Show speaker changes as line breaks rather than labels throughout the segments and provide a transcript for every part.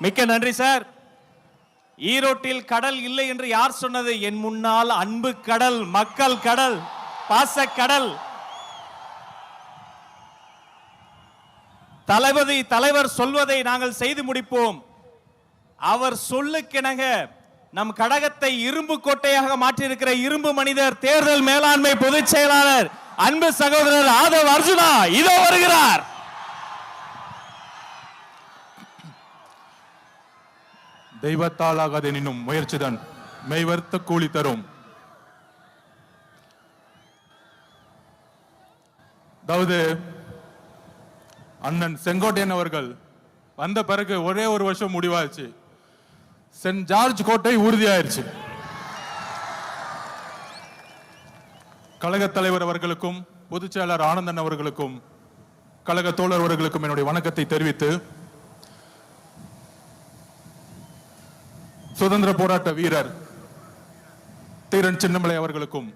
மிக்க நன்றி சார். ஈரோட்டில் கடல் இல்லை என்று யார் சொன்னது? என் முன்னால் அன்பு கடல், மக்கள் கடல், பாச கடல். தளபதி தலைவர் சொல்வதை நாங்கள் செய்து முடிப்போம். அவர் சொல்லுக்கிணங்க நம் கடகத்தை இரும்பு கோட்டையாக மாற்றியிருக்கிற இரும்பு மனிதர், தேர்தல் மேலாண்மை பொதுச் செயலாளர் அன்பு சகோதரர் ஆதவ் அர்ஜுனா இதோ வருகிறார்.
தெய்வத்தால் ஆகாதெனினும் முயற்சிதான் மெய்வர்த்த கூலி தரும். அதாவது அண்ணன் செங்கோட்டையன் அவர்கள் வந்த பிறகு ஒரே ஒரு வருஷம் முடிவாச்சு. சென்ட் ஜார்ஜ் கோட்டை உறுதியாயிருச்சு. கழக தலைவர் அவர்களுக்கும் பொதுச் செயலாளர் ஆனந்தன் அவர்களுக்கும் கழக தோழர் அவர்களுக்கும் என்னுடைய வணக்கத்தை தெரிவித்து, சுதந்திர போராட்ட வீரர் தீரன் சின்னமலை அவர்களுக்கும்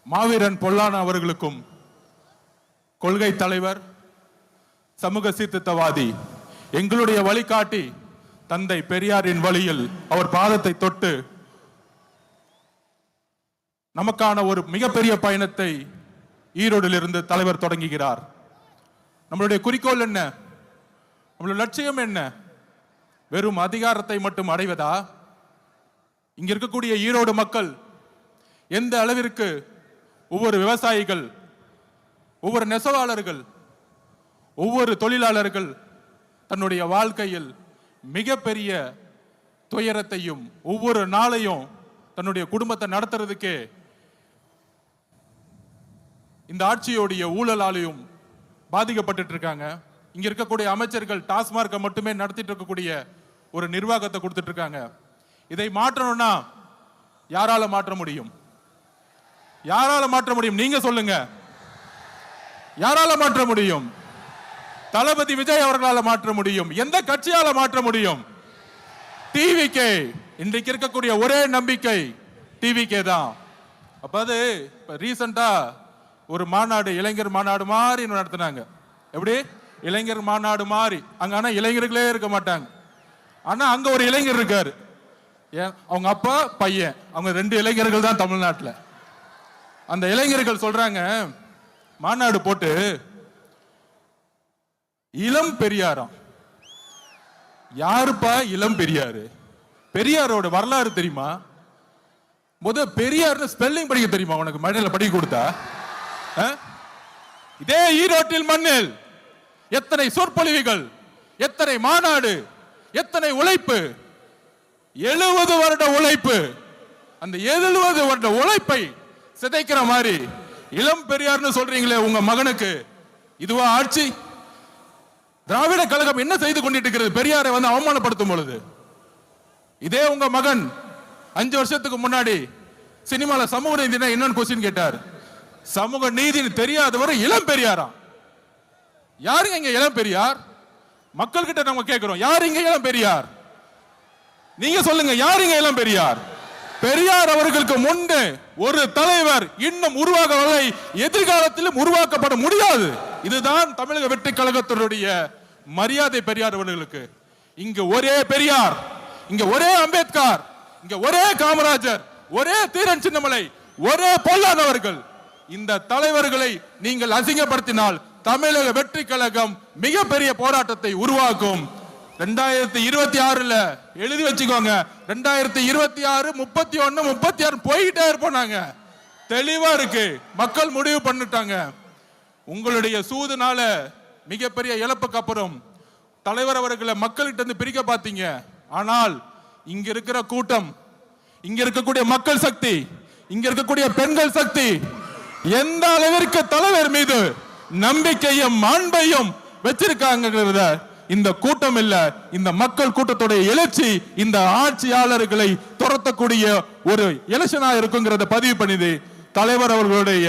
மாவீரன் பொல்லான அவர்களுக்கும் கொள்கை தலைவர், சமூக சீர்திருத்தவாதி, எங்களுடைய வழிகாட்டி தந்தை பெரியாரின் வழியில் அவர் பாதத்தை தொட்டு நமக்கான ஒரு மிகப்பெரிய பயணத்தை ஈரோடில் இருந்து தலைவர் தொடங்குகிறார். நம்மளுடைய குறிக்கோள் என்ன? நம்மளுடைய லட்சியம் என்ன? வெறும் அதிகாரத்தை மட்டும் அடைவதா? இங்க இருக்கக்கூடிய ஈரோடு மக்கள் எந்த அளவிற்கு ஒவ்வொரு விவசாயிகள், ஒவ்வொரு நெசவாளர்கள், ஒவ்வொரு தொழிலாளர்கள் தன்னுடைய வாழ்க்கையில் மிகப்பெரிய துயரத்தையும் ஒவ்வொரு நாளையும் தன்னுடைய குடும்பத்தை நடத்துறதுக்கே இந்த ஆட்சியோடைய ஊழலாலையும் பாதிக்கப்பட்டு இருக்காங்க. இங்க இருக்கக்கூடிய அமைச்சர்கள் டாஸ்மார்க்கை மட்டுமே நடத்திட்டு இருக்கக்கூடிய ஒரு நிர்வாகத்தை கொடுத்துட்டு இருக்காங்க. இதை மாற்றணும்னா யாரால மாற்ற முடியும்? யாரால மாற்ற முடியும்? நீங்க சொல்லுங்க. யாரால மாற்ற முடியும்? தளபதி விஜய் அவர்களால மாற்ற முடியும். எந்த கட்சியால மாற்ற முடியும்? டிவிகே. இன்றைக்கு இருக்கக்கூடிய ஒரே நம்பிக்கை டிவிகே தான். அப்ப அது ரீசெண்டா ஒரு மாநாடு, இளைஞர் மாநாடு மாதிரி நடத்தினாங்க. எப்படி? இளைஞர் மாநாடு மாதிரி. அங்க ஆனா இளைஞர்களே இருக்க மாட்டாங்க. ஆனா அங்க ஒரு இளைஞர் இருக்காரு. அவங்க அப்பா பையன், அவங்க 2 இளைஞர்கள் தான் தமிழ்நாட்டில். அந்த இளைஞர்கள் சொல்றாங்க, மாநாடு போட்டு இளம் பெரியாராம். யாருப்பா இளம் பெரியாரு? பெரியாரோட வரலாறு தெரியுமா? பெரியார் ஸ்பெல்லிங் படிக்க தெரியுமா உனக்கு? மழையில படிக்க கொடுத்தா? இதே ஈரோட்டில் மண்ணில் எத்தனை சொற்பொழிவுகள், எத்தனை மாநாடு, எத்தனை உழைப்பு! 70 வருட உழைப்பு. அந்த 70 வருட உழைப்பை சிதைக்கிற மாதிரி இளம் பெரியார்னு சொல்றீங்களே உங்க மகனுக்கு, இதுவா ஆட்சி? திராவிட கழகம் என்ன செய்து கொண்டிட்டு இருக்கிறது பெரியாரை அவமானப்படுத்தும் பொழுது? இதே உங்க மகன் 5 வருஷத்துக்கு முன்னாடி சினிமால சமூக நீதினா என்னன்னு கொஸ்டின் கேட்டார். சமூக நீதி தெரியாதவரை இளம் பெரியாரா? யாருங்க இங்க இளம் பெரியார்? மக்கள் கிட்ட நம்ம கேட்கிறோம், யார் இங்க இளம் பெரியார்? நீங்க சொல்லுங்க, யார் இங்க இளம் பெரியார்? பெரியார் அவர்களுக்கு முன்னே ஒரு தலைவர் இன்னும் உருவாகவில்லை, எதிர்காலத்திலும் உருவாக்கப்பட முடியாது. இதுதான் தமிழக வெற்றி கழகத்தினுடைய மரியாதை பெரியார் அவர்களுக்கு. இங்க ஒரே பெரியார், இங்க ஒரே அம்பேத்கர், இங்க ஒரே காமராஜர், ஒரே தீரன் சின்னமலை, ஒரே பொல்லாதவர்கள். இந்த தலைவர்களை நீங்கள் அசிங்கப்படுத்தினால் தமிழக வெற்றி கழகம் மிகப்பெரிய போராட்டத்தை உருவாக்கும். 2026 எழுதி வச்சுக்கோங்க. 2026, 31, 36 போயிட்டே இருப்போம். தெளிவா இருக்கு. மக்கள் முடிவு பண்ணிட்டாங்க. உங்களுடைய சூதுனால மிகப்பெரிய இழப்புக்கு அப்புறம் தலைவர் அவர்களை மக்கள்கிட்ட இருந்து பிரிக்க பார்த்தீங்க. ஆனால் இங்க இருக்கிற கூட்டம், இங்க இருக்கக்கூடிய மக்கள் சக்தி, இங்க இருக்கக்கூடிய பெண்கள் சக்தி எந்த அளவிற்கு தலைவர் மீது நம்பிக்கையும் அன்பையும் வச்சிருக்காங்க. இந்த கூட்டம் இல்ல, இந்த மக்கள் கூட்டத்துடைய எழுச்சி இந்த ஆட்சியாளர்களை துரத்தக்கூடிய ஒரு எலெக்ஷனா இருக்குங்கிறத பதிவு பண்ணிது. தலைவர் அவர்களுடைய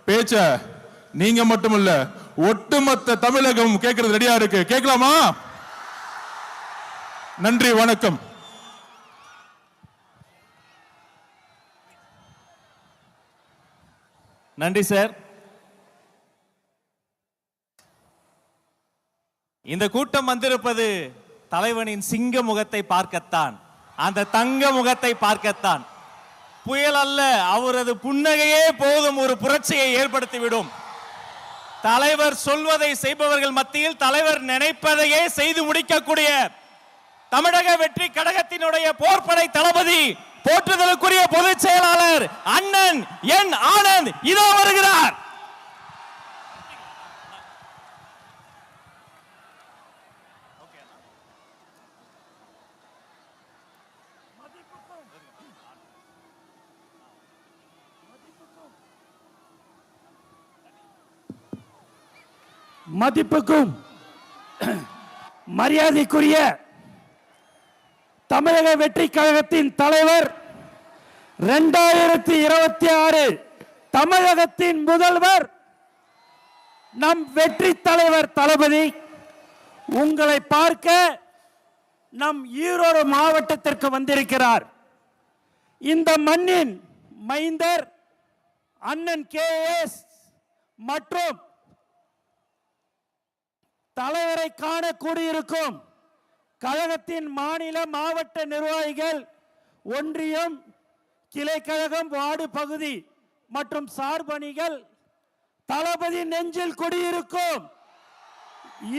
பேச்ச நீங்க மட்டுமல்ல, ஒட்டுமொத்த தமிழகம் கேட்கறது ரெடியா இருக்கு. கேட்கலாமா? நன்றி, வணக்கம்.
நன்றி சார். இந்த கூட்டம் வந்திருப்பது தலைவனின் சிங்க முகத்தை பார்க்கத்தான், அந்த தங்க முகத்தை பார்க்கத்தான். புயல் அல்ல, அவரது புன்னகையே போதும் ஒரு புரட்சியை ஏற்படுத்திவிடும். தலைவர் சொல்வதை செய்பவர்கள் மத்தியில் தலைவர் நினைப்பதையே செய்து முடிக்கக்கூடிய தமிழக வெற்றி கழகத்தினுடைய போர்ப்படை தளபதி, போற்றுதலுக்குரிய பொதுச் செயலாளர் அண்ணன் என் ஆனந்த் இதோ வருகிறார்.
மதிப்புக்கும் மரியாதைக்குரிய தமிழக வெற்றி கழகத்தின் தலைவர், 2026 தமிழகத்தின் முதல்வர், நம் வெற்றி தலைவர் தளபதி உங்களை பார்க்க நம் ஈரோடு மாவட்டத்திற்கு வந்திருக்கிறார். இந்த மண்ணின் மைந்தர் அண்ணன் KS மற்றும் தலைவரை காண கூடியிருக்கும் கழகத்தின் மாநில மாவட்ட நிர்வாகிகள், ஒன்றியம், கிளை கழகம், வார்டு பகுதி மற்றும் சார்பணிகள், தளபதி நெஞ்சில் குடியிருக்கும்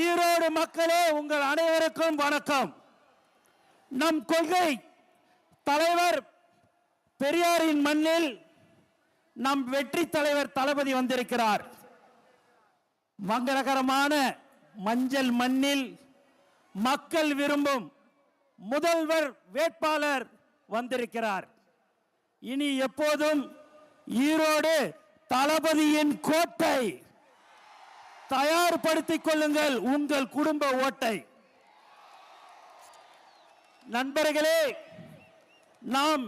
ஈரோடு மக்களே, உங்கள் அனைவருக்கும் வணக்கம். நம் கொள்கை தலைவர் பெரியாரின் மண்ணில் நம் வெற்றி தலைவர் தளபதி வந்திருக்கிறார். மங்களகரமான மஞ்சள் மண்ணில் மக்கள் விரும்பும் முதல்வர் வேட்பாளர் வந்திருக்கிறார். இனி எப்போதும் ஈரோடு தளபதியின் கோட்டை. தயார்படுத்திக் கொள்ளுங்கள் உங்கள் குடும்ப ஓட்டை. நண்பர்களே, நாம்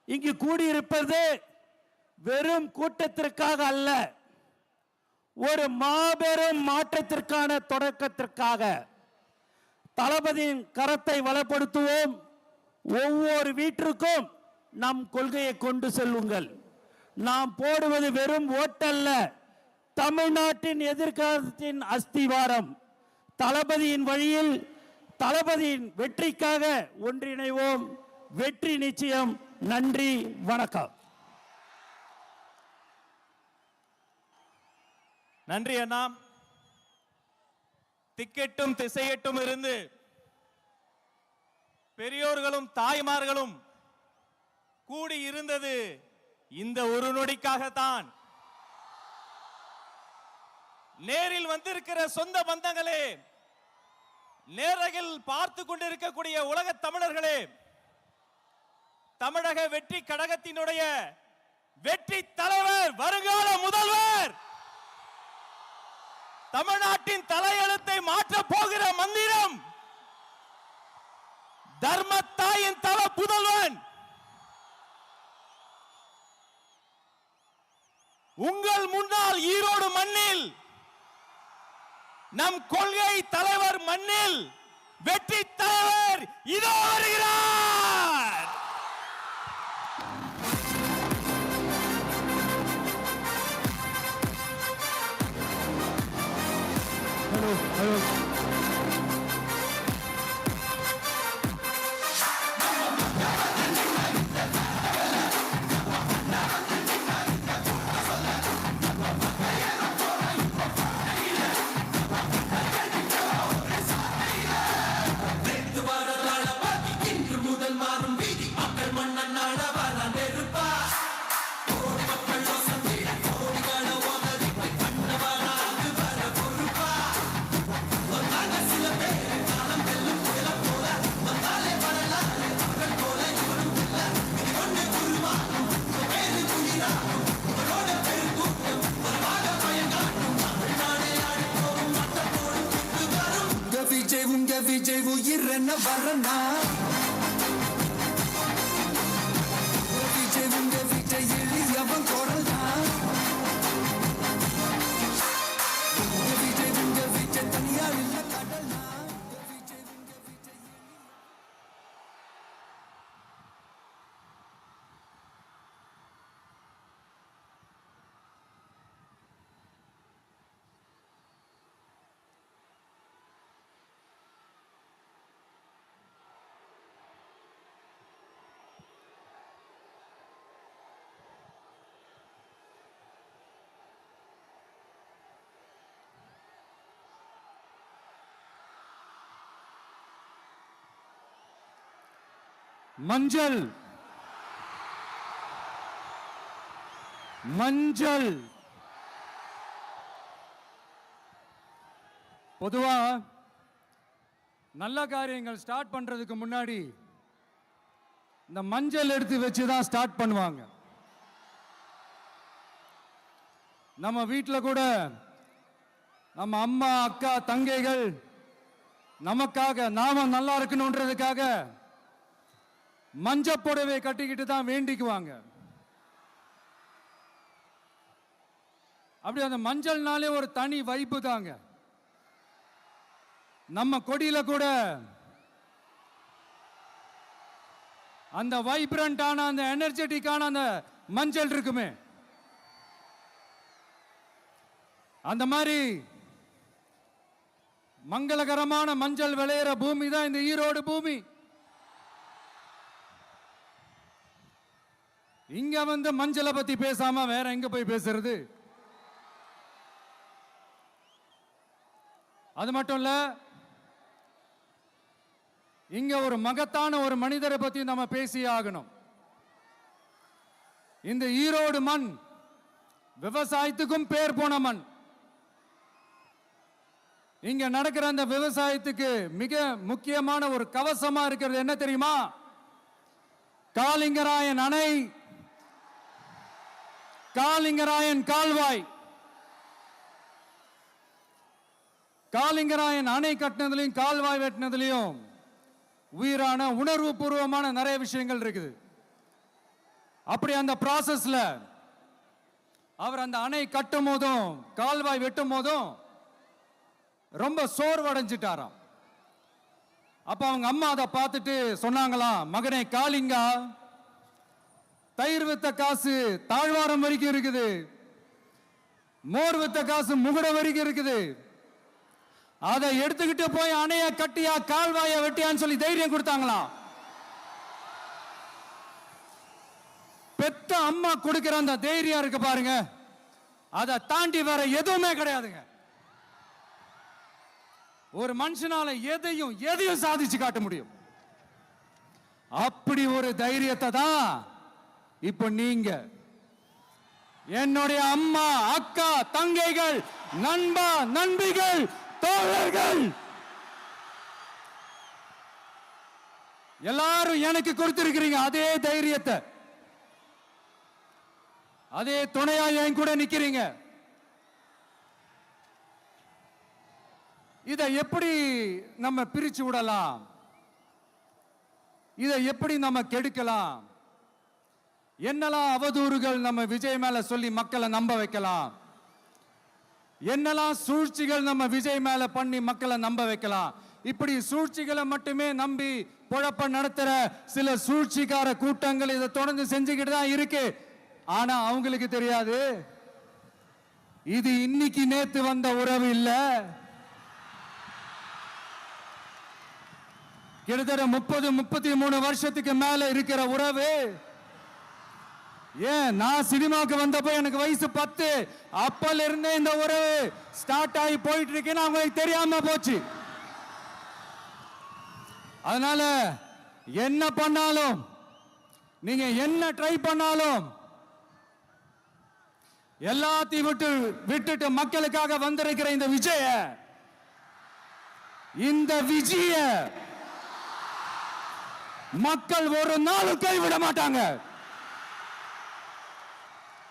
இங்கு கூடியிருப்பது வெறும் கூட்டத்திற்காக அல்ல, ஒரு மாபெரும் மாற்றத்திற்கான தொடக்கத்திற்காக. தளபதியின் கரத்தை வளப்படுத்துவோம். ஒவ்வொரு வீட்டிற்கும் நம் கொள்கையை கொண்டு செல்லுங்கள். நாம் போடுவது வெறும் ஓட்டல்ல, தமிழ்நாட்டின் எதிர்காலத்தின் அஸ்திவாரம். தளபதியின் வழியில் தளபதியின் வெற்றிக்காக ஒன்றிணைவோம். வெற்றி நிச்சயம். நன்றி, வணக்கம்.
நன்றி அண்ணா. திக்கெட்டும் திசையெட்டும் இருந்து பெரியோர்களும் தாய்மார்களும் கூடி இருந்தது இந்த ஒரு நொடிக்காகத்தான். நேரில் வந்திருக்கிற சொந்த பந்தங்களே, நேரகில் பார்த்து கொண்டிருக்கக்கூடிய உலக தமிழர்களே, தமிழக வெற்றி கழகத்தினுடைய வெற்றி தலைவர், வருங்கால முதல்வர், தமிழ்நாட்டின் தலையெழுத்தை மாற்ற போகிற மந்திரம், தர்மத்தாயின் தல புதல்வன், உங்கள் முன்னால் ஈரோடு மண்ணில், நம் கொள்கை தலைவர் மண்ணில் வெற்றி தலைவர் இதோ வருகிறார்.
விஜய் உயிர் என்ன வரனா, விஜய் உங்க விஜய் எளியவன் குரல்னா, விஜய் உங்க விஜய் தனியார் இல்ல கடல்னா, விஜய் உங்க விஜய்.
மஞ்சள் மஞ்சள் பொதுவா நல்ல காரியங்கள் ஸ்டார்ட் பண்றதுக்கு முன்னாடி இந்த மஞ்சள் எடுத்து வச்சு தான் ஸ்டார்ட் பண்ணுவாங்க. நம்ம வீட்டில் கூட நம்ம அம்மா அக்கா தங்கைகள் நமக்காக நாம நல்லா இருக்கணும்ன்றதுக்காக மஞ்சள் புடவை கட்டிக்கிட்டு தான் வேண்டிக்குவாங்க. அப்படி அந்த மஞ்சள்னாலே ஒரு தனி வைப்பு தாங்க. நம்ம கொடியில கூட அந்த வைப்ரண்டான அந்த எனர்ஜெட்டிக்கான அந்த மஞ்சள் இருக்குமே, அந்த மாதிரி மங்களகரமான மஞ்சள் விளையிற பூமி தான் இந்த ஈரோடு பூமி. இங்க வந்து மஞ்சளை பத்தி பேசாம வேற எங்க போய் பேசுறது? அது மட்டும் இல்ல, இங்க ஒரு மகத்தான ஒரு மனிதரை பத்தி நம்ம பேசி ஆகணும். இந்த ஈரோடு மண் விவசாயத்துக்கும் பேர் போன மண். இங்க நடக்கிற அந்த விவசாயத்துக்கு மிக முக்கியமான ஒரு கவசமா இருக்கிறது என்ன தெரியுமா? காலிங்கராயன் அணை, காலிங்கராயன் கால்வாய். காலிங்கராயன் அணை கட்டினதுலையும் கால்வாய் வெட்டினதுலையும் உயிரான உணர்வு பூர்வமான நிறைய விஷயங்கள் இருக்குது. அப்படி அந்த ப்ராசஸ்ல அவர் அந்த அணை கட்டும் போதும் கால்வாய் வெட்டும் போதும் ரொம்ப சோர்வடைஞ்சிட்டாராம். அப்ப அவங்க அம்மா அதை பார்த்துட்டு சொன்னாங்களாம், மகனே காளிங்கா, தயிர் வித்த காசு தாழ்வாரம் வரைக்கும் இருக்குது, மோர் வித்த காசு முகுட வரைக்கும் இருக்குது, அதை எடுத்துக்கிட்டு போய் அணைய கட்டியா கால்வாய வெட்டியான்னு சொல்லி தைரியம் கொடுத்தாங்களாம். பெத்த அம்மா கொடுக்கிற அந்த தைரியம் இருக்கு பாருங்க, அதை தாண்டி வேற எதுவுமே கிடையாதுங்க. ஒரு மனுஷனால எதையும் சாதிச்சு காட்ட முடியும். அப்படி ஒரு தைரியத்தை தான் இப்ப நீங்க என்னுடைய அம்மா அக்கா தங்கைகள் நண்பா நண்பிகள் தோழர்கள் எல்லாரும் எனக்கு கொடுத்திருக்கிறீங்க. அதே தைரியத்தை, அதே துணையா என் கூட நிக்கிறீங்க. இதை எப்படி நம்ம பிரிச்சு விடலாம்? இதை எப்படி நம்ம கெடுக்கலாம்? என்னெல்லாம் அவதூறுகள் நம்ம விஜய் மேல சொல்லி மக்களை நம்ப வைக்கலாம்? என்னெல்லாம் சூழ்ச்சிகள் நம்ம விஜய் மேல பண்ணி மக்களை நம்ப வைக்கலாம்? இப்படி சூழ்ச்சிகளை மட்டுமே நம்பி பொழப்ப நடத்துற சில சூழ்ச்சிக்கார கூட்டங்கள் இதை தொடர்ந்து செஞ்சுக்கிட்டு தான் இருக்கு. ஆனா அவங்களுக்கு தெரியாது, இது இன்னைக்கு நேத்து வந்த உறவு இல்ல. கிட்டத்தட்ட 30-33 வருஷத்துக்கு மேல இருக்கிற உறவு. ஏன் நான் சினிமாக்கு வந்தப்போ எனக்கு வயசு 10, அப்பல இருந்தே இந்த உறவு ஸ்டார்ட் ஆகி போயிட்டு இருக்குன்னு அவங்களுக்கு தெரியாம போச்சு. அதனால என்ன பண்ணாலும், நீங்க என்ன ட்ரை பண்ணாலும், எல்லாத்தையும் விட்டுட்டு மக்களுக்காக வந்திருக்கிற இந்த விஜய மக்கள் ஒரு நாளும் கைவிட மாட்டாங்க.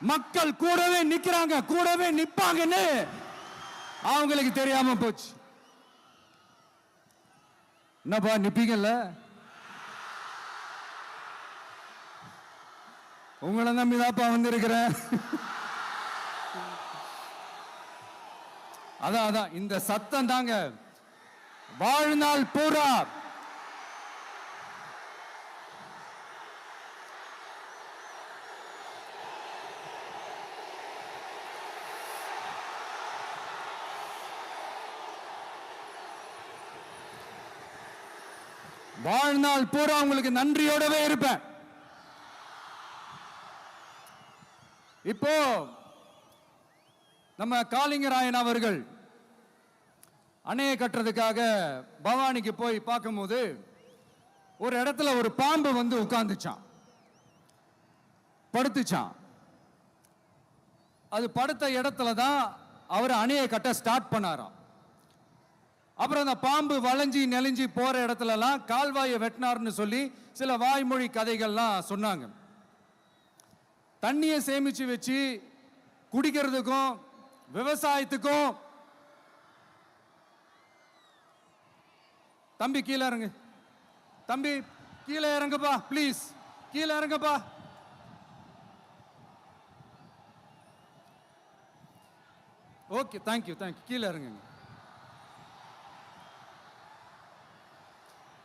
மக்கள் கூடவே நிக்கிறாங்க, கூடவே நிப்பாங்கன்னு அவங்களுக்கு தெரியாம போச்சு. என்னப்பா நிப்பீங்கல்ல? உங்களை நம்பிதாப்பா வந்திருக்கிறேன். அதான் இந்த சத்தம் தாங்க வாழ்நாள் பூரா உங்களுக்கு நன்றியோடவே இருப்பேன். இப்போ நம்ம காளிங்கராயன் அவர்கள் அணையை கட்டுறதுக்காக பவானிக்கு போய் பார்க்கும்போது ஒரு இடத்துல ஒரு பாம்பு வந்து உட்கார்ந்துச்சான், படுத்துச்சான். அது படுத்த இடத்துல தான் அவர் அணையை கட்ட ஸ்டார்ட் பண்ணாராம். அப்புறம் அந்த பாம்பு வளைஞ்சி நெளிஞ்சி போற இடத்துலலாம் கால்வாயை வெட்டினார்னு சொல்லி சில வாய்மொழி கதைகள்லாம் சொன்னாங்க. தண்ணியை சேமிச்சு வச்சு குடிக்கிறதுக்கும் விவசாயத்துக்கும். தம்பி கீழே இறங்கு, தம்பி கீழே இறங்குப்பா, ப்ளீஸ் கீழே இறங்குப்பா. Okay, thank you thank you. கீழே இறங்குங்க,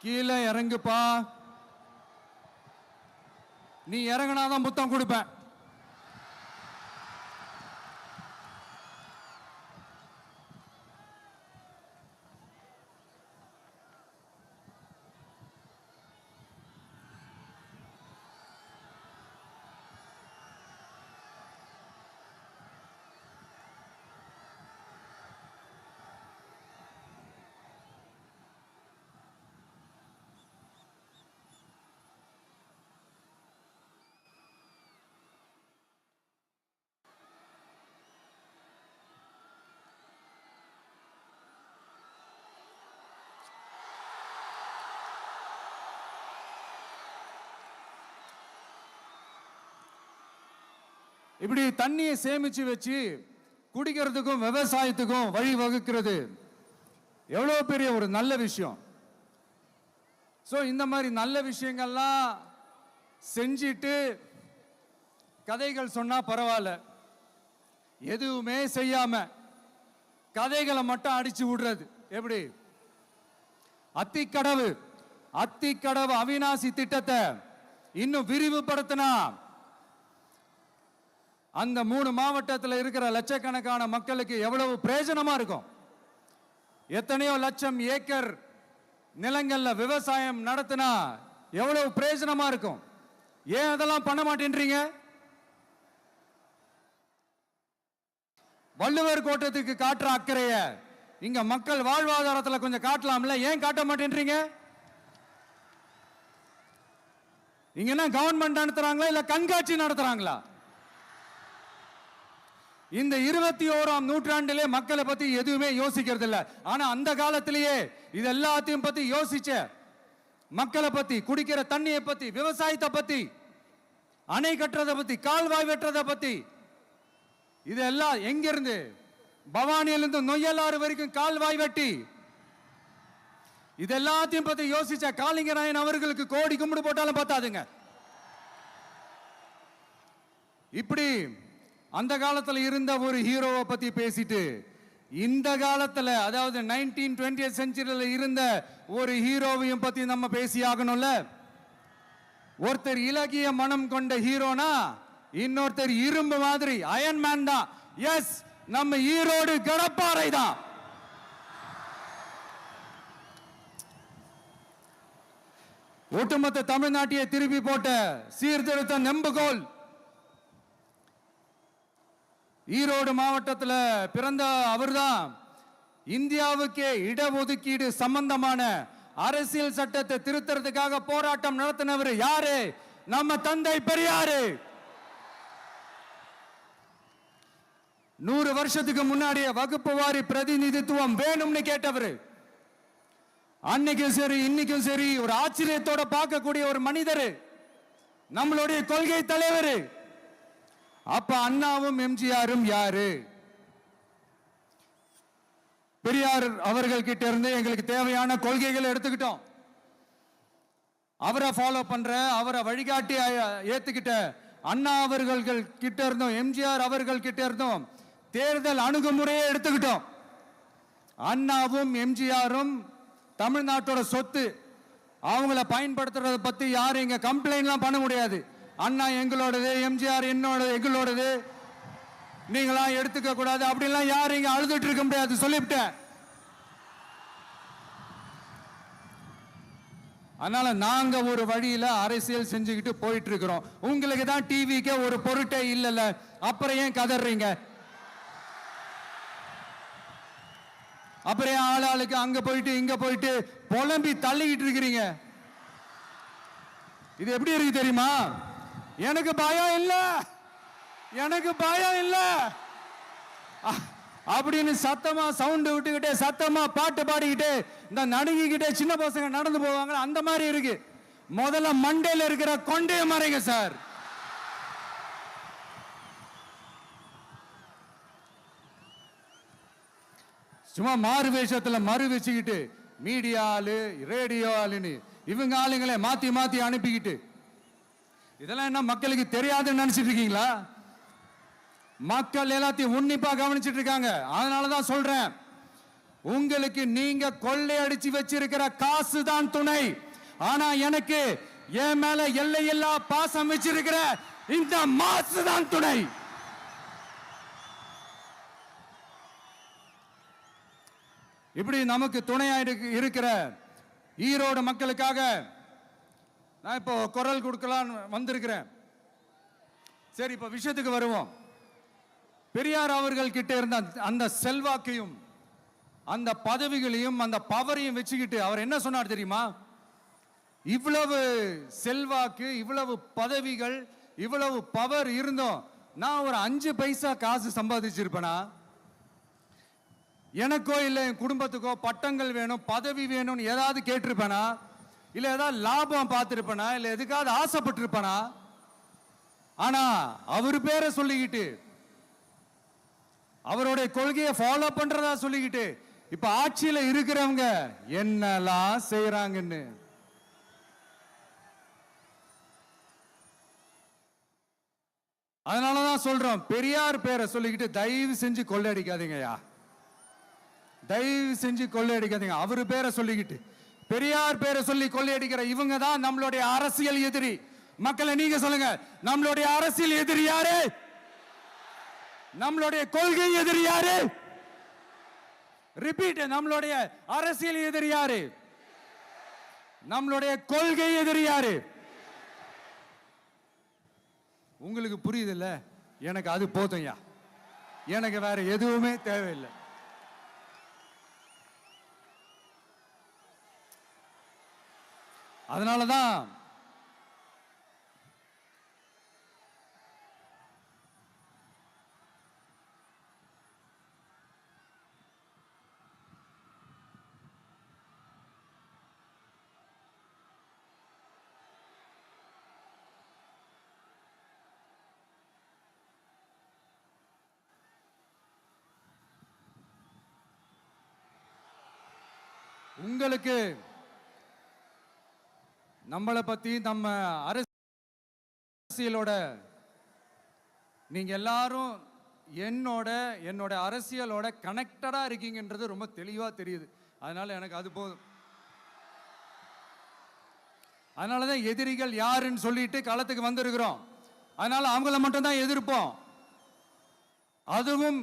கீழே இறங்குப்பா. நீ இறங்கினாதான் முத்தம் கொடுப்பேன். இப்படி தண்ணியை சேமிச்சு வச்சு குடிக்கிறதுக்கும் விவசாயத்துக்கும் வழி வகுக்கிறது எவ்வளவு பெரிய ஒரு நல்ல விஷயம். ஸோ இந்த மாதிரி நல்ல விஷயங்கள்லாம் செஞ்சிட்டு கதைகள் சொன்னா பரவாயில்ல, எதுவுமே செய்யாம கதைகளை மட்டும் அடிச்சு விடுறது எப்படி? அத்திக்கடவு அவிநாசி திட்டத்தை இன்னும் விரிவுபடுத்தினா அந்த 3 மாவட்டத்தில் இருக்கிற லட்சக்கணக்கான மக்களுக்கு எவ்வளவு பிரயோஜனமா இருக்கும். எத்தனையோ லட்சம் ஏக்கர் நிலங்கள்ல விவசாயம் நடத்தினா எவ்வளவு பிரயோஜனமா இருக்கும். ஏன் அதெல்லாம் பண்ண மாட்டேன்றீங்க? வள்ளுவர் கோட்டத்துக்கு காட்டுற அக்கறைய இங்க மக்கள் வாழ்வாதாரத்தில் கொஞ்சம் காட்டலாம்ல, ஏன் காட்ட மாட்டேன்றீங்க? இங்க என்ன கவர்மெண்ட் நடத்துறாங்களா இல்ல கண்காட்சி நடத்துறாங்களா? இந்த 21ஆம் நூற்றாண்டிலே மக்களை பத்தி எதுவுமே யோசிக்கிறது இல்ல. ஆனா அந்த காலத்திலேயே இது எல்லாத்தையும் பத்தி யோசிச்ச மக்களை பத்தி, குடிக்கிற தண்ணியை பத்தி, விவசாயத்தை பத்தி, அணை கட்டுறதை பத்தி, கால்வாய் வெட்டுறதை பத்தி, இதெல்லாம் எங்கிருந்து? பவானியிலிருந்து நொய்யலாறு வரைக்கும் கால்வாய் வெட்டி இது எல்லாத்தையும் பத்தி யோசிச்ச காளிங்கராயன் அவர்களுக்கு கோடி கும்பிடு போட்டாலும் பார்த்தாதுங்க. இப்படி அந்த காலத்துல இருந்த ஒரு ஹீரோவை பத்தி பேசிட்டு இந்த காலத்துல, அதாவது 1920th செஞ்சுரியில இருந்த ஒரு ஹீரோவையும் பத்தி நம்ம பேசி ஆகணும்ல. ஒருத்தர் இலகிய மனம் கொண்ட ஹீரோனா இன்னொருத்தர் இரும்பு மாதிரி அயன்மேன் தான். எஸ், நம்ம ஈரோடு கடப்பாறை தான். ஒட்டுமொத்த தமிழ்நாட்டையே திருப்பி போட்ட சீர்திருத்த நெம்புகோல். ஈரோடு மாவட்டத்தில் பிறந்த அவர்தான் இந்தியாவுக்கே இடஒதுக்கீடு சம்பந்தமான அரசியல் சட்டத்தை திருத்தறதுக்காக போராட்டம் நடத்தினவர் யாரு? நம்ம தந்தை பெரியாரு. 100 வருஷத்துக்கு முன்னாடியே வகுப்பு வாரி பிரதிநிதித்துவம் வேணும்னு கேட்டவர். அன்னைக்கும் சரி இன்னைக்கும் சரி ஒரு ஆச்சரியத்தோட பார்க்கக்கூடிய ஒரு மனிதர், நம்மளுடைய கொள்கை தலைவர். அப்ப அண்ணாவும் எம்ஜிஆரும் யாரு? பெரியார் அவர்கள் கிட்ட இருந்து எங்களுக்கு தேவையான கொள்கைகளை எடுத்துக்கிட்டோம். அவரை ஃபாலோ பண்ற, அவரை வழிகாட்டி ஏத்துக்கிட்ட அண்ணா அவர்கள் கிட்ட இருந்தோம், எம்ஜிஆர் அவர்கள் கிட்ட இருந்தோம் தேர்தல் அணுகுமுறையை எடுத்துக்கிட்டோம். அண்ணாவும் எம்ஜிஆரும் தமிழ்நாட்டோட சொத்து. அவங்கள பயன்படுத்துறத பத்தி யாரும் இங்க கம்ப்ளைண்ட்லாம் பண்ண முடியாது. அண்ணா எங்களோடது, எம்ஜிஆர் எங்களோடது, நீங்களா எடுத்துக்க கூடாது அப்படிலாம் யாரும் இங்க அழுதுட்டு இருக்க முடியாது, சொல்லிவிட்டேன். அதனால நாங்க ஒரு வழியில அரசியல் செஞ்சுக்கிட்டு போயிட்டு இருக்கிறோம். உங்களுக்கு தான் டிவிக்கு ஒரு பொருட்டே இல்லைல்ல, அப்புறம் ஏன் கதறீங்க? அப்புறம் ஆளாளுக்கு அங்க போயிட்டு இங்க போயிட்டு புலம்பி தள்ளிக்கிட்டு இருக்கிறீங்க. இது எப்படி இருக்கு தெரியுமா? எனக்கு பயம் இல்ல, எனக்கு பயம் இல்ல அப்படின்னு சத்தமா சவுண்ட் விட்டுக்கிட்டே சத்தமா பாட்டு பாடிக்கிட்டே இந்த நடுங்கிக்கிட்டே சின்ன பசங்க நடந்து போவாங்க, அந்த மாதிரி இருக்கு. முதல்ல மண்டையில இருக்கிற கொண்டைய மறைங்க சார். சும்மா மாறு வேஷத்துல மறு வச்சுக்கிட்டு மீடியா ஆளு ரேடியோ ஆளுன்னு இவங்க ஆளுங்களை மாத்தி மாத்தி அனுப்பிக்கிட்டு இதெல்லாம் என்ன மக்களுக்கு தெரியாதுன்னு நினைச்சிட்டு இருக்கீங்களா? மக்கள் எல்லாத்தையும் உன்னிப்பா கவனிச்சிட்டு இருக்காங்க. அதனாலதான் சொல்றேன், உங்களுக்கு நீங்க கொள்ளையடிச்சு வச்சிருக்கிற காசு தான் துணை, ஆனா எனக்கு என் மேல எல்லையில்லா பாசம் வச்சிருக்கிற இந்த மாசு தான் துணை. இப்படி நமக்கு துணையா இருக்கிற ஈரோடு மக்களுக்காக நான் இப்போ குரல் கொடுக்கலான்னு வந்திருக்கிறேன். சரி, இப்ப விஷயத்துக்கு வருவோம். பெரியார் அவர்கள் கிட்ட இருந்த அந்த செல்வாக்கையும் அந்த பதவிகளையும் அந்த பவரையும் வச்சுக்கிட்டு அவர் என்ன சொன்னார் தெரியுமா? இவ்வளவு செல்வாக்கு, இவ்வளவு பதவிகள், இவ்வளவு பவர் இருந்தோம் நான் ஒரு 5 பைசா காசு சம்பாதிச்சிருப்பேனா? எனக்கோ இல்ல என் குடும்பத்துக்கோ பட்டங்கள் வேணும், பதவி வேணும்னு ஏதாவது கேட்டிருப்பேனா? இல்ல ஏதாவது லாபம் பார்த்திருப்பேனா? இல்ல எதுக்காவது ஆசைப்பட்டிருப்பேனா? ஆனா அவர் பேரை சொல்லிக்கிட்டு அவருடைய கொள்கையை ஃபாலோ பண்றதா சொல்லிக்கிட்டு இப்ப ஆட்சியில இருக்கிறவங்க என்னெல்லாம் செய்யறாங்கன்னு அதனாலதான் சொல்றோம், பெரியார் பேரை சொல்லிக்கிட்டு தயவு செஞ்சு கொள்ளையடிக்காதீங்கய்யா, தயவு செஞ்சு கொள்ளையடிக்காதீங்க. அவரு பேரை சொல்லிக்கிட்டு பெரியார் பேரை சொல்லி கொள்ளையடிக்கிற இவங்க தான் நம்மளுடைய அரசியல் எதிரி. மக்களை நீங்க சொல்லுங்க, நம்மளுடைய அரசியல் எதிரி யாரு? நம்மளுடைய கொள்கை எதிரி யாரு? ரிப்பீட், நம்மளுடைய அரசியல் எதிரி யாரு? நம்மளுடைய கொள்கை எதிரி யாரு? உங்களுக்கு புரியுது இல்ல? எனக்கு அது போதும்யா, எனக்கு வேற எதுவுமே தேவையில்லை. அதனாலதான் உங்களுக்கு நம்மளை பத்தி நம்ம அரசியலோட நீங்க எல்லாரும் என்னோட அரசியலோட கனெக்டடா இருக்கீங்கன்றது ரொம்ப தெளிவா தெரியுது. அதனால எனக்கு அது போதும். அதனாலதான் எதிரிகள் யாருன்னு சொல்லிட்டு களத்துக்கு வந்திருக்கிறோம். அதனால அவங்கள மட்டும் தான் எதிர்ப்போம். அதுவும்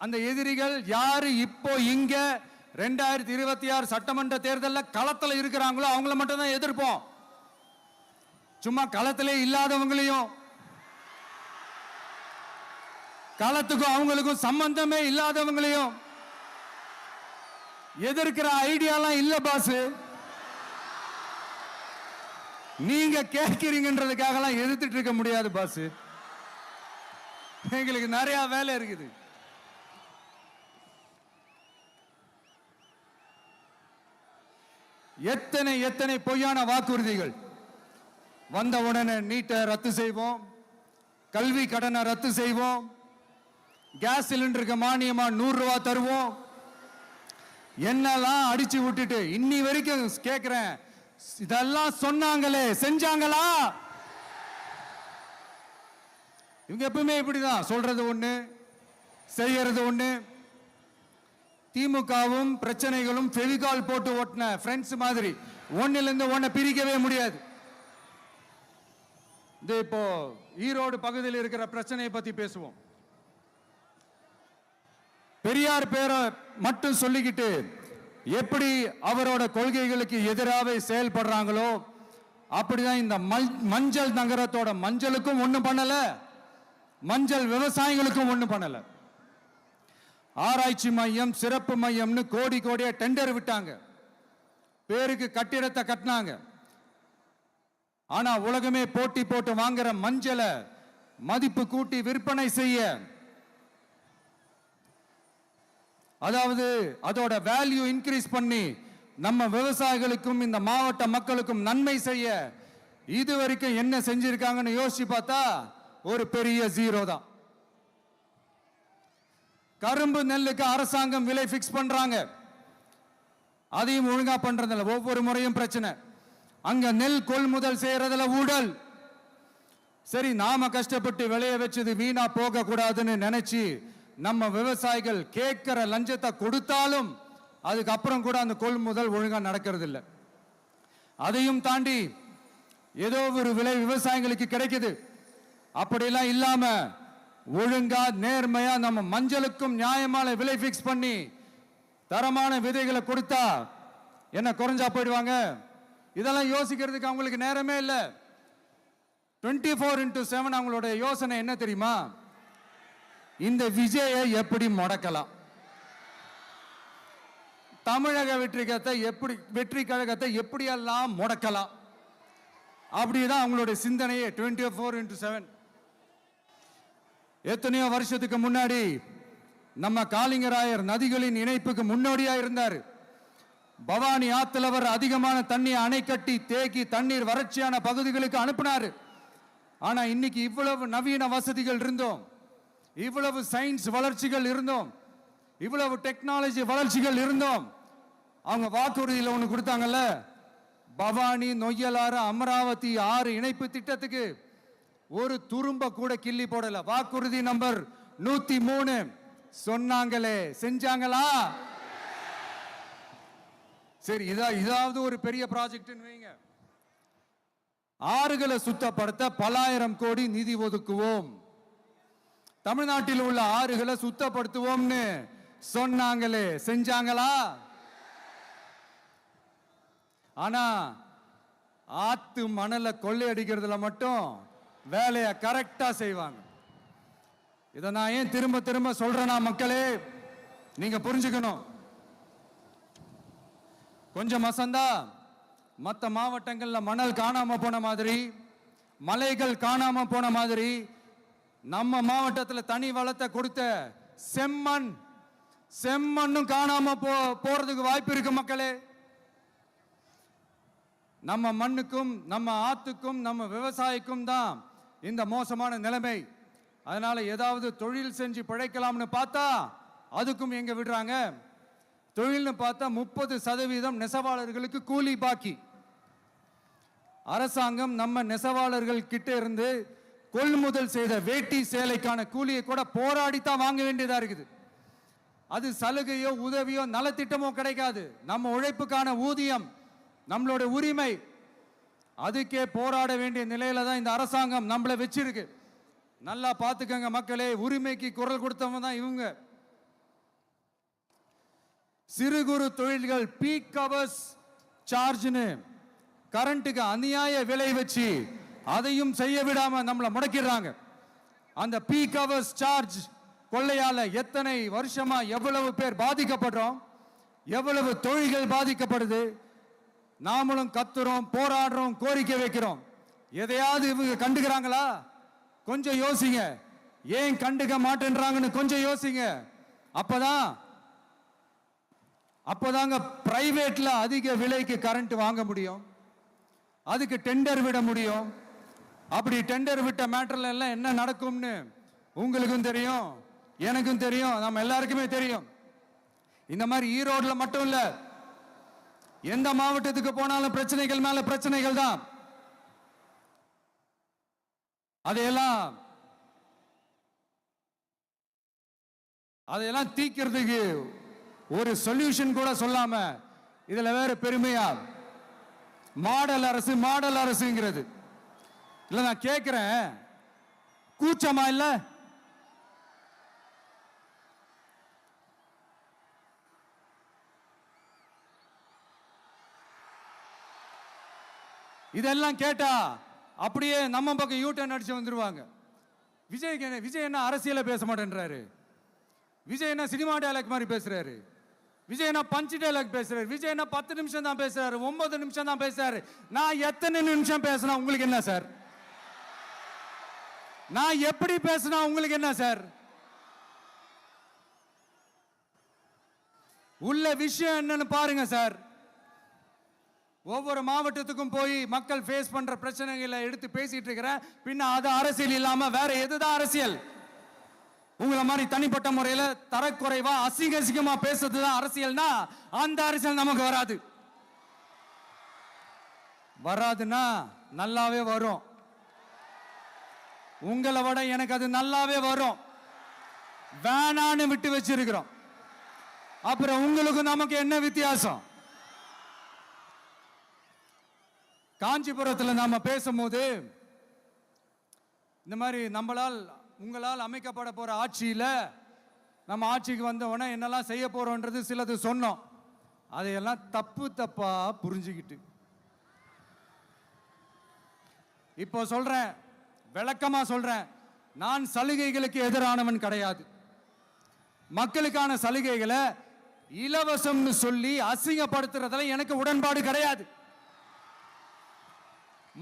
அந்த எதிரிகள் யாரு இப்போ இங்க 2026 சட்டமன்ற தேர்தலில் களத்தில் இருக்கிறாங்களோ அவங்கள மட்டும் தான் எதிர்ப்போம். சும்மா களத்திலே இல்லாதவங்களையும், களத்துக்கும் அவங்களுக்கும் சம்பந்தமே இல்லாதவங்களையும் எதிர்க்கிற ஐடியாலாம் இல்ல பாஸ். நீங்க கேட்கிறீங்கன்றதுக்காகலாம் எதிர்த்துட்டு இருக்க முடியாது பாஸ். எங்களுக்கு நிறைய வேலை இருக்குது. எத்தனை எத்தனை பொய்யான வாக்குறுதிகள். வந்த உடனே நீட்டை ரத்து செய்வோம், கல்வி கடனை ரத்து செய்வோம், கேஸ் சிலிண்டருக்கு மானியமா 100 ரூபாய் தருவோம், என்னெல்லாம் அடிச்சு விட்டுட்டு இன்னி வரைக்கும் கேட்கிறேன், இதெல்லாம் சொன்னாங்களே செஞ்சாங்களா? இவங்க எப்பவுமே இப்படிதான், சொல்றது ஒண்ணு செய்யறது ஒண்ணு. திமுகவும் பிரச்சனைகளும் ஃபெவிகால் போட்டு ஓட்டின ஃப்ரெண்ட்ஸ் மாதிரி ஒன்னில இருந்து ஒன்ன பிரிக்கவே முடியாது. இது இப்போ ஈரோடு பகுதியில் இருக்கிற பிரச்சனையை பத்தி பேசுவோம். பெரியார் பேரை மட்டும் சொல்லிக்கிட்டு எப்படி அவரோட கொள்கைகளுக்கு எதிராக செயல்படுறாங்களோ அப்படிதான் இந்த மஞ்சள் நகரத்தோட மஞ்சளுக்கும் ஒண்ணும் பண்ணல, மஞ்சள் விவசாயிகளுக்கும் ஒண்ணும் பண்ணல. ஆராய்ச்சி மையம், சிறப்பு மையம்னு கோடி கோடியா டெண்டர் விட்டாங்க, பேருக்கு கட்டிடத்தை கட்டினாங்க. ஆனா உலகமே போட்டி போட்டு வாங்குற மஞ்சளை மதிப்பு கூட்டி விற்பனை செய்ய, அதாவது அதோட வேல்யூ இன்க்ரீஸ் பண்ணி நம்ம விவசாயிகளுக்கும் இந்த மாவட்ட மக்களுக்கும் நன்மை செய்ய இதுவரைக்கும் என்ன செஞ்சிருக்காங்கன்னு யோசிச்சு பார்த்தா ஒரு பெரிய ஜீரோ தான். கரும்பு நெல்லுக்கு அரசாங்கம் விலை பிக்ஸ் பண்றாங்க, அதையும் ஒழுங்கா பண்றதில்ல. ஒவ்வொரு முறையும் பிரச்சனை. அங்க நெல் கொள்முதல் செய்யறதுல ஊழல். சரி, நாம கஷ்டப்பட்டு விளைய வச்சது வீணா போக கூடாதுன்னு நினைச்சு நம்ம விவசாயிகள் கேட்கிற லஞ்சத்தை கொடுத்தாலும் அதுக்கப்புறம் கூட அந்த கொள்முதல் ஒழுங்கா நடக்கிறது இல்லை. அதையும் தாண்டி ஏதோ ஒரு விலை விவசாயிகளுக்கு கிடைக்குது. அப்படிலாம் இல்லாம ஒழுங்கா நேர்மையா நம்ம மஞ்சளுக்கும் நியாயமான விலை பிக்ஸ் பண்ணி தரமான விதைகளை கொடுத்தா என்ன குறைஞ்சா போயிடுவாங்க? இதெல்லாம் யோசிக்கிறதுக்கு அவங்களுக்கு நேரமே இல்லை. 24x7 அவங்களோட யோசனை என்ன தெரியுமா? இந்த விஜயை எப்படி முடக்கலாம், தமிழக வெற்றி கழகத்தை எப்படியெல்லாம் முடக்கலாம், அப்படிதான் அவங்களுடைய சிந்தனையே 24x7. எத்தனையோ வருஷத்துக்கு முன்னாடி நம்ம காளிங்கராயர் நதிகளின் இணைப்புக்கு முன்னோடியா இருந்தார். பவானி ஆத்துல அவர் அதிகமான தண்ணி அணை கட்டி தேக்கி தண்ணீர் வறட்சியான பகுதிகளுக்கு அனுப்பினாரு. ஆனா இன்னைக்கு இவ்வளவு நவீன வசதிகள் இருந்தோம், இவ்வளவு சயின்ஸ் வளர்ச்சிகள் இருந்தோம், இவ்வளவு டெக்னாலஜி வளர்ச்சிகள் இருந்தோம், அவங்க வாக்குறுதியில் ஒன்று கொடுத்தாங்கல்ல, பவானி நொய்யலாறு அமராவதி 6 இணைப்பு திட்டத்துக்கு ஒரு துரும்ப கூட கிள்ளி போடல. வாக்குறுதி நம்பர் 103 சொன்னாங்களே, செஞ்சாங்களா? சரி, இதாவது ஒரு பெரிய ப்ராஜெக்ட் வைங்க. ஆறுகளை சுத்தப்படுத்த பல ஆயிரம் கோடி நிதி ஒதுக்குவோம், தமிழ்நாட்டில் உள்ள ஆறுகளை சுத்தப்படுத்துவோம்னு சொன்னாங்களே, செஞ்சாங்களா? ஆனா ஆத்து மணலை கொள்ளையடிக்கிறதுல மட்டும் வேலையை கரெக்டா செய்வாங்க. இதை நான் ஏன் திரும்ப திரும்ப சொல்றேன்னா, மக்களே நீங்க புரிஞ்சுக்கணும். கொஞ்சம் மசந்தா மற்ற மாவட்டங்கள்ல மணல் காணாம போன மாதிரி, மலைகள் காணாம போன மாதிரி, நம்ம மாவட்டத்தில் தனி வளத்தை கொடுத்த செம்மண்ணும் காணாம போறதுக்கு வாய்ப்பு இருக்கு மக்களே. நம்ம மண்ணுக்கும் நம்ம ஆத்துக்கும் நம்ம விவசாயிக்கும் தான் இந்த மோசமான நிலைமை. அதனால ஏதாவது தொழில் செஞ்சு பிழைக்கலாம்னு பார்த்தா அதுக்கும் எங்க விடுறாங்க? தொழில்னு பார்த்தா 30% நெசவாளர்களுக்கு கூலி பாக்கி. அரசாங்கம் நம்ம நெசவாளர்கள் கிட்ட இருந்து கொள்முதல் செய்த வேட்டி சேலைக்கான கூலியை கூட போராடித்தான் வாங்க வேண்டியதா இருக்குது. அது சலுகையோ உதவியோ நலத்திட்டமோ கிடைக்காது. நம்ம உழைப்புக்கான ஊதியம், நம்மளோட உரிமை, அதுக்கே போராட வேண்டிய நிலையில தான் இந்த அரசாங்கம் நம்மளை வச்சிருக்கு. நல்லா பார்த்துக்கங்க மக்களே, உரிமைக்கு குரல் கொடுத்தவங்க தான் இவங்க. சிறு குறு தொழில்கள் பீக் ஹவர்ஸ் சார்ஜ்னு கரண்ட்டுக்கு அநியாய விலை வச்சு அதையும் செய்ய விடாம நம்மளை முடக்கிடுறாங்க. அந்த பீக் ஹவர்ஸ் சார்ஜ் கொள்ளையால எத்தனை வருஷமா எவ்வளவு பேர் பாதிக்கப்படுறோம், எவ்வளவு தொழில்கள் பாதிக்கப்படுது. நாமளும் கத்துறோம், போராடுறோம், கோரிக்கை வைக்கிறோம். எதையாவது இவங்க கண்டுக்கிறாங்களா? கொஞ்சம் யோசிங்க. ஏன் கண்டுக்க மாட்டேன்றாங்கன்னு கொஞ்சம் யோசிங்க. அப்பதாங்க பிரைவேட்ல அதிக விலைக்கு கரண்ட் வாங்க முடியும், அதுக்கு டெண்டர் விட முடியும். அப்படி டெண்டர் விட்ட மேட்டர்ல எல்லாம் என்ன நடக்கும்னு உங்களுக்கும் தெரியும், எனக்கும் தெரியும், நம்ம எல்லாருக்குமே தெரியும். இந்த மாதிரி ஈரோடுல மட்டும் இல்ல, எந்த மாவட்டத்துக்கு போனாலும் பிரச்சனைகள் மேல பிரச்சனைகள் தான். அதையெல்லாம் தீக்கிறதுக்கு ஒரு சொல்யூஷன் கூட சொல்லாம இதுல வேற பெருமையா மாடல் அரசுங்கிறது இல்ல. நான் கேட்கிறேன், கூச்சமா இல்ல? இதெல்லாம் கேட்டா அப்படியே நம்ம பக்கம் யூட்டர்ன் அடிச்சு வந்துருவாங்க. விஜய் என்ன அரசியல பேச மாட்டேன்றாரு, விஜய் என்ன சினிமா டயலாக் மாதிரி பேசுறாரு. விஜய் நான் பஞ்ச் டைலாக் பேசுறாரு, விஜய் நான் 10 நிமிஷம் தான் பேசுறாரு, 9 நிமிஷம் தான் பேசுறாரு. நான் எத்தனை நிமிஷம் பேசினா உங்களுக்கு என்ன சார்? நான் எப்படி பேசினா உங்களுக்கு என்ன சார்? உள்ள விஷயம் என்னன்னு பாருங்க சார். ஒவ்வொரு மாவட்டத்துக்கும் போய் மக்கள் ஃபேஸ் பண்ற பிரச்சனைகளை எடுத்து பேசிட்டு இருக்கிறேன். பின்ன அது அரசியல் இல்லாம வேற எதுதான் அரசியல்? உங்களை மாதிரி தனிப்பட்ட முறையில தரக்குறைவா அசிங்கமா பேசுறதுதான் அரசியல்னா அந்த அரசியல் நமக்கு வராது. வராதுன்னா நல்லாவே வரும். உங்களை விட எனக்கு அது நல்லாவே வரும். வேணான்னு விட்டு வச்சிருக்கிறோம். அப்புறம் உங்களுக்கு நமக்கு என்ன வித்தியாசம்? காஞ்சிபுரத்தில் நாம பேசும்போது இந்த மாதிரி உங்களால் அமைக்கப்பட போற ஆட்சியில நம்ம ஆட்சிக்கு வந்த உடனே என்னெல்லாம் செய்ய போறோம்ன்றது சிலது சொன்னோம். அதையெல்லாம் தப்பா புரிஞ்சுக்கிட்டு இப்போ சொல்றேன், விளக்கமா சொல்றேன். நான் சலுகைகளுக்கு எதிரானவன் கிடையாது. மக்களுக்கான சலுகைகளை இலவசம்னு சொல்லி அசிங்கப்படுத்துறதுல எனக்கு உடன்பாடு கிடையாது.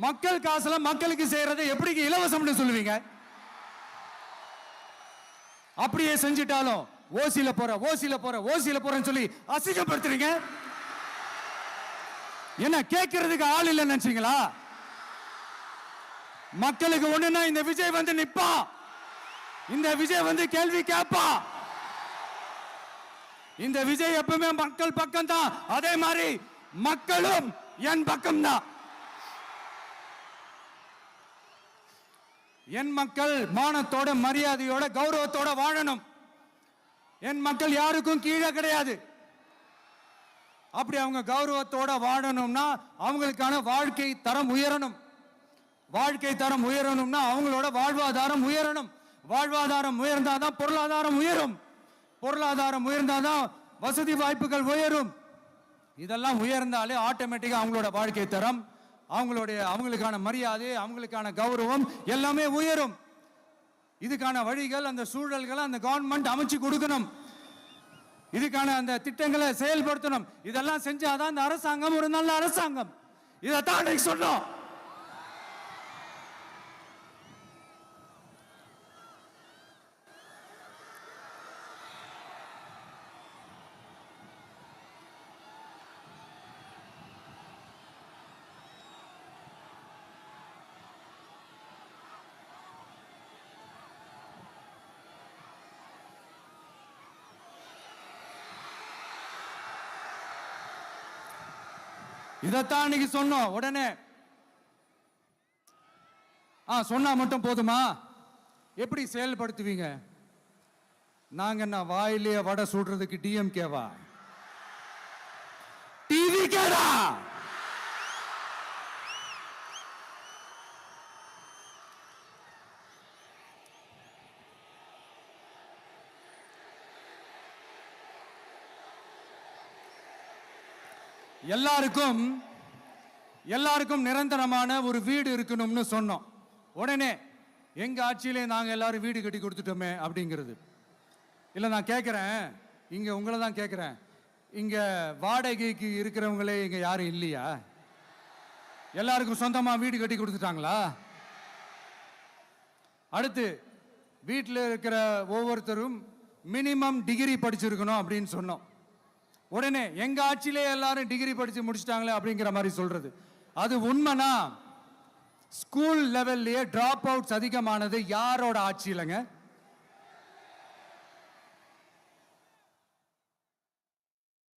மக்கள் காசுல மக்களுக்கு செய்யறதை எப்படி இலவசம்னு சொல்லுவீங்க? அப்படியே செஞ்சிட்டாலும் ஓசில போறேன்னு சொல்லி அசிங்கப்படுத்துறீங்க. என்ன கேட்கறதுக்கு ஆள் இல்லைன்னு நினைச்சீங்களா? மக்களுக்கு ஒண்ணுன்னா இந்த விஜய் வந்து நிப்பா, இந்த விஜய் வந்து கேள்வி கேட்பா. இந்த விஜய் எப்பவுமே மக்கள் பக்கம் தான், அதே மாதிரி மக்களும் என் பக்கம் தான். என் மக்கள் மானத்தோட மரியாதையோட கௌரவத்தோட வாழணும். என் மக்கள் யாருக்கும் கீழே கிடையாது. அப்படி அவங்க கௌரவத்தோட வாழணும்னா அவங்களுக்கான வாழ்க்கை தரம் உயரணும். வாழ்க்கை தரம் உயரணும்னா அவங்களோட வாழ்வாதாரம் உயரணும். வாழ்வாதாரம் உயர்ந்தாதான் பொருளாதாரம் உயரும். பொருளாதாரம் உயர்ந்தாதான் வசதி வாய்ப்புகள் உயரும். இதெல்லாம் உயர்ந்தாலே ஆட்டோமேட்டிக்கா அவங்களோட வாழ்க்கை தரம், அவங்களுக்கான மரியாதை, அவங்களுக்கான கௌரவம் எல்லாமே உயரும். இதுக்கான வழிகள், அந்த சூழல்களை அந்த கவர்மெண்ட் அமைச்சு கொடுக்கணும். இதுக்கான அந்த திட்டங்களை செயல்படுத்தணும். இதெல்லாம் செஞ்சாதான் அந்த அரசாங்கம் ஒரு நல்ல அரசாங்கம். இதைத்தான் சொன்னோம். இதைத்தான் இன்னைக்கு சொன்னோம். உடனே சொன்னா மட்டும் போதுமா? எப்படி செயல்படுத்துவீங்க? நாங்க என்ன வாயிலேயே வடை சுடுறதுக்கு டிஎம்கேவா? டிவி கேடா? எல்லாருக்கும் நிரந்தரமான ஒரு வீடு இருக்கணும்னு சொன்னோம். உடனே எங்க ஆட்சியிலே நாங்க எல்லாரும் வீடு கட்டி கொடுத்துட்டோமே அப்படிங்கிறது இல்ல. நான் கேட்கிறேன், இங்க உங்களை தான் கேட்கிறேன், இங்க வாடகைக்கு இருக்கிறவங்களே இங்க யாரும் இல்லையா? எல்லாருக்கும் சொந்தமா வீடு கட்டி கொடுத்துட்டாங்களா? அடுத்து வீட்டில் இருக்கிற ஒவ்வொருத்தரும் மினிமம் டிகிரி படிச்சிருக்கணும் அப்படின்னு சொன்னோம். உடனே எங்க ஆட்சியிலே எல்லாரும் டிகிரி படிச்சு முடிச்சிட்டாங்களே அப்படிங்கிற மாதிரி சொல்றது அது உண்மைனா? ஸ்கூல் லெவல்லையே டிராப் அவுட்ஸ் அதிகமானது யாரோட ஆட்சியிலங்க?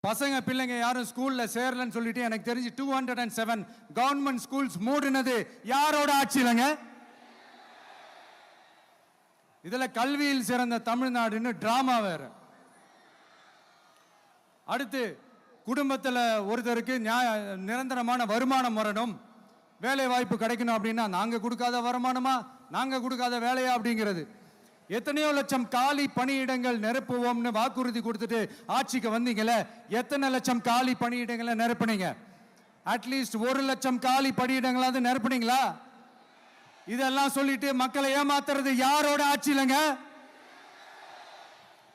பசங்க பிள்ளைங்க யாரும் ஸ்கூல்ல சேரலன்னு சொல்லிட்டு எனக்கு தெரிஞ்சு 207 கவர்மெண்ட் ஸ்கூல்ஸ் மூடினது யாரோட ஆட்சியிலங்க? இதுல கல்வியில் சிறந்த தமிழ்நாடுன்னு டிராமா வேற. அடுத்து குடும்பத்தில் ஒருத்தருக்கு நிரந்தரமான வருமானம் வரணும், வேலை வாய்ப்பு கிடைக்கணும் அப்படின்னா நாங்க கொடுக்காத வருமானமா, நாங்க கொடுக்காத வேலையா அப்படிங்கிறது. எத்தனையோ லட்சம் காலி பணியிடங்கள் நிரப்புவோம்னு வாக்குறுதி கொடுத்துட்டு ஆட்சிக்கு வந்தீங்கல்ல, எத்தனை லட்சம் காலி பணியிடங்களை நிரப்புனீங்க? அட்லீஸ்ட் 1 லட்சம் காலி பணியிடங்களாவது நிரப்புனீங்களா? இதெல்லாம் சொல்லிட்டு மக்களை ஏமாத்துறது யாரோட ஆட்சியிலங்க?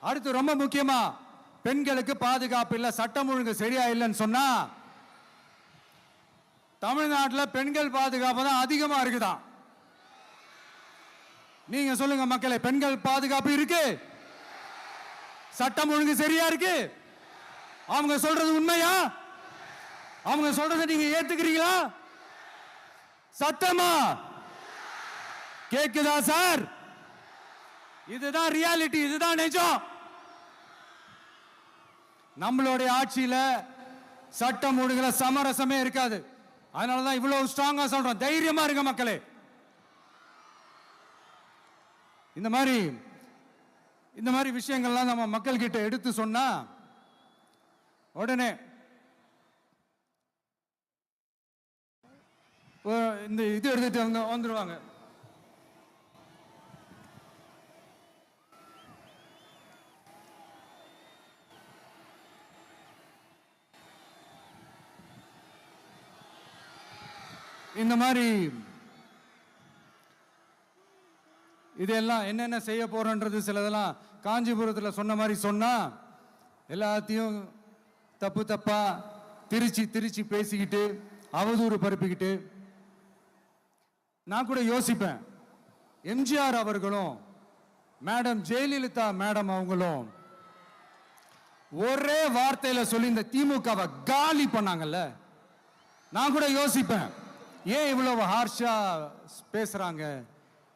அடுத்து ரொம்ப முக்கியமா பெண்களுக்கு பாதுகாப்பு இல்லை, சட்டம் ஒழுங்கு சரியா இல்லைன்னு சொன்னா தமிழ்நாட்டில் பெண்கள் பாதுகாப்பு தான் அதிகமா இருக்குதான். நீங்க சொல்லுங்க மக்களே, பெண்கள் பாதுகாப்பு இருக்கு, சட்டம் ஒழுங்கு சரியா இருக்கு? அவங்க சொல்றது உண்மையா? அவங்க சொல்றதை நீங்க ஏத்துக்கிறீங்களா? சத்தமா கேக்குதா சார்? இதுதான் ரியாலிட்டி, இதுதான் நிஜம். நம்மளுடைய ஆட்சியில சட்டம் ஒழுங்குல சமரசமே இருக்காது. அதனாலதான் இவ்வளவு ஸ்ட்ராங்கா சொல்றோம், தைரியமா இருங்க மக்களே. இந்த மாதிரி விஷயங்கள்லாம் நம்ம மக்கள் கிட்ட எடுத்து சொன்னா உடனே இந்த இது எடுத்துட்டு வந்துருவாங்க. இந்த மாதிரி இதெல்லாம் என்னென்ன செய்ய போறோன்றது சிலதெல்லாம் காஞ்சிபுரத்தில் சொன்ன மாதிரி சொன்னா எல்லாத்தையும் தப்பா திருச்சி பேசிக்கிட்டு அவதூறு பரப்பிக்கிட்டு. நான் கூட யோசிப்பேன், எம்ஜிஆர் அவர்களும் மேடம் ஜெயலலிதா மேடம் அவங்களும் ஒரே வார்த்தையில சொல்லி இந்த திமுகவை காலி பண்ணாங்கல்ல. நான் கூட யோசிப்பேன், ஏன் இவ்வளவு ஹார்ஷா பேசுறாங்க,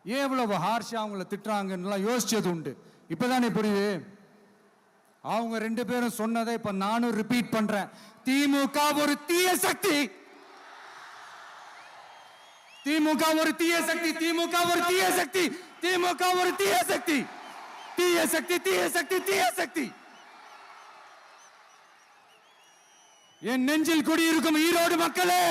ஏன் இவ்வளவு ஹார்ஷா அவங்கள திட்டுறாங்கன்னு யோசிச்சது உண்டு. இப்பதானே புரியுது. அவங்க ரெண்டு பேரும் சொன்னதை இப்ப நானும் ரிப்பீட் பண்றேன். திமுக ஒரு தீய சக்தி, திமுக ஒரு தீய சக்தி, திமுக ஒரு தீய சக்தி, திமுக ஒரு தீய சக்தி, தீய சக்தி, தீய சக்தி, தீய சக்தி. என் நெஞ்சில் குடியிருக்கும் ஈரோடு மக்களே,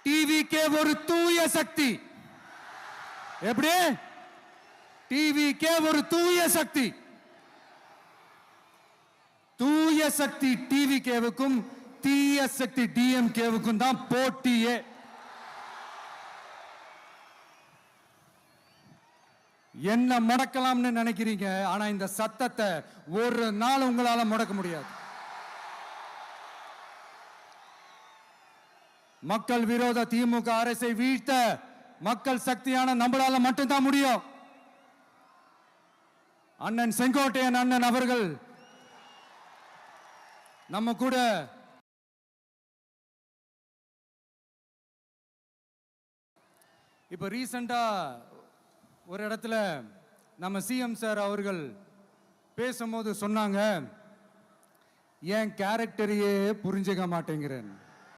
டிவிகே ஒரு தூய சக்தி. எப்படி? டிவிகே ஒரு தூய சக்தி. தூய சக்தி டிவிகேவுக்கும் தீய சக்தி டிஎம்கேவுக்கும் தான் போட்டியே. என்ன முடக்கலாம்னு நினைக்கிறீங்க, ஆனா இந்த சத்தத்தை ஒரு நாள் உங்களால முடக்க முடியாது. மக்கள் விரோத திமுக அரசை வீழ்த்த மக்கள் சக்தியான நம்மளால மட்டும்தான் முடியும். அண்ணன் செங்கோட்டையன் அண்ணன் அவர்கள் நம்ம கூட இப்ப ரீசெண்டா ஒரு இடத்துல நம்ம சிஎம் சார் அவர்கள் பேசும்போது சொன்னாங்க, என் கேரக்டரையே புரிஞ்சுக்க மாட்டேங்கிறேன்.